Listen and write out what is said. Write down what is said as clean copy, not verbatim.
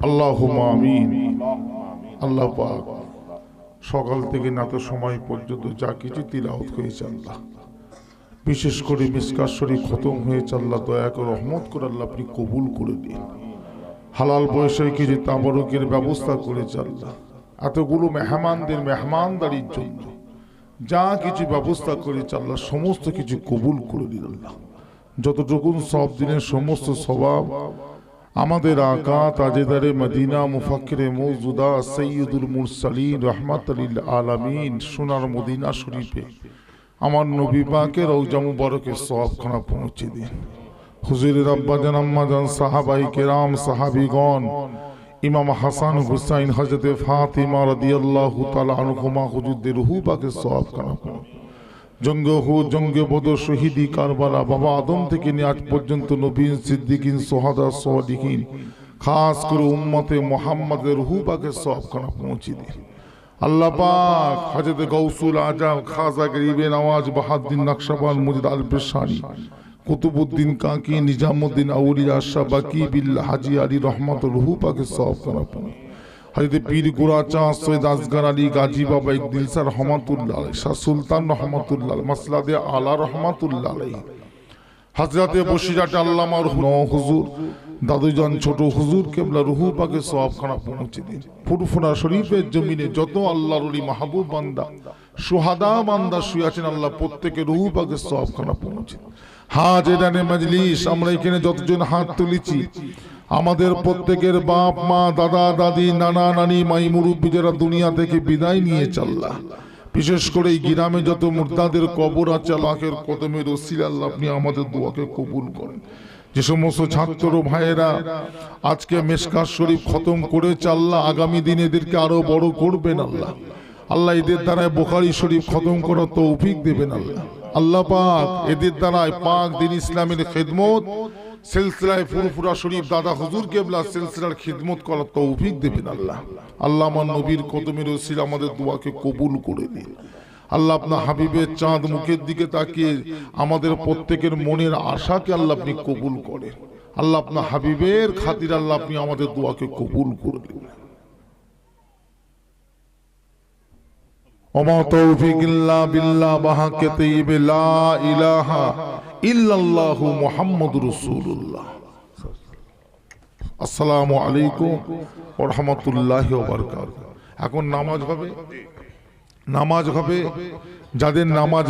আল্লাহুম্মা আমিন। আল্লাহ পাক সকাল থেকে না তো সময় পর্যন্ত যা কিছু তিলাওয়াত হয়েছে আল্লাহ, বিশেষ করে মিসকাত শরীফ খতম হয়েছে আল্লাহ, দয়া করে রহমত করে আল্লাহ আপনি কবুল করে দিন। হালাল পয়সায় কিছু তাবারুকের ব্যবস্থা করেছে আল্লাহ, এতগুলো মেহমানদের মেহমানদারির জন্য যা কিছু ব্যবস্থা করেছে আল্লাহ সমস্ত কিছু কবুল করে দিন আল্লাহ। যতটুকু সব দিনের সমস্ত স্বভাব আমাদের আকা তাজেদারে মদিনা মুফাক্কিরে মওজুদা সৈয়দুল মুরসালিন রাহমাতুল লিল আলামিন সোনার মদিনা শরীফে আমার নবী পাকের রওজা মুবারকের সওয়াবখানা পৌঁছে দিন। হুজুরের আব্বাজান আম্মাজান সাহাবাই কেরাম সাহাবিগণ, ইমাম হাসান হুসাইন হযরতে ফাতিমা রাদিয়াল্লাহু তাআলা আনহুমা হুজুরদের রূহ পাকের সওয়াবখানা জঙ্গে হুদ জঙ্গে বদর শহীদি কারবালা বাবা আদম থেকে নিয়ে আজ পর্যন্ত নবীন সিদ্দিকিন সোহাদা সাদিকিন খাস করে উম্মতে মুহাম্মাদের রূহ পাকের সওয়াবখানা পৌঁছে দিন আল্লাহ পাক। হযরত গাউসুল আজম খাজা গরিবে নওয়াজ বাহাউদ্দিন নকশবন্দ মুজিদ আল পেশানি কুতুবউদ্দিন কাকি নিজামউদ্দিন আউলিয়া শাহ বাকি বিল্লাহ হাজী আলী রহমাতুর রূহ পাকের সওয়াবখানা পৌঁছে হযরত পীর গোরাচা সৈয়দ আসগর আলী গাজী বাবা ইকদিল স্যার রহমাতুল্লাহ আলাইহি, শাহ সুলতান রহমাতুল্লাহ আলাইহি, মাসলাদে আলা রহমাতুল্লাহ আলাইহি, হযরতে বসিরাট আল্লামা হুজুর দাদুজান ছোট হুজুর কেবলা রূহ পাকের সওয়াবখানা পৌঁছে দিন। ফুরফুরা শরীফের জমিনে যত আল্লাহর ওলি মাহবুব বান্দা সুহাদা বান্দা শুয়ে আছেন আল্লাহ প্রত্যেকের রূহ পাকের সওয়াবখানা পৌঁছে। হাজিরানে মজলিস আমরা এখানে যতজন হাত তুলেছি আমাদের প্রত্যেকের বাপ মা দাদা দাদি নানা নানি মাই মুরব্বী যারা দুনিয়া থেকে বিদায় নিয়েছে আল্লাহ, বিশেষ করে এই গ্রামে যত মুর্দাদের কবর আছে আল্লাহের কদমের ওসিলা আল্লাহ আপনি আমাদের দোয়াকে কবুল করেন। যে সমস্ত ছাত্র ভাইয়েরা আজকে মিসকাত শরীফ খতম করেছে আল্লাহ আগামী দিনে এদেরকে আরো বড় করবেন আল্লাহ। আল্লাহ এদের দ্বারায় বুখারী শরীফ খতম করার তৌফিক দেবেন আল্লাহ। আল্লাহ পাক এদের দ্বারায় পাক দিন ইসলামের খিদমত সিলসিলায় ফুরফুরা শরীফ দাদা হুজুর কেবলা সিলসিলার খিদমত করার তৌফিক দেবেন আল্লাহ। আল্লাহ আমার নবীর কদমের ওসিলা আমাদের দোয়াকে কবুল করে দিন আল্লাহ। আপনার হাবিবের চাঁদ মুখের দিকে তাকিয়ে আমাদের প্রত্যেকের মনের আশাকে আল্লাহ আপনি কবুল করেন আল্লাহ। আপনার হাবিবের খাতির আল্লাহ আপনি আমাদের দোয়াকে কবুল করে দিন। ওমা তৌফিক ইল্লা বিল্লাহ বাহাকে তাইয়্যিবে লা ইলাহা ইল্লাল্লাহু মুহাম্মাদুর রাসূলুল্লাহ। আসসালামু আলাইকুম ওয়া রাহমাতুল্লাহি ওয়া বারাকাতুহু। এখন নামাজ হবে যাদের নামাজ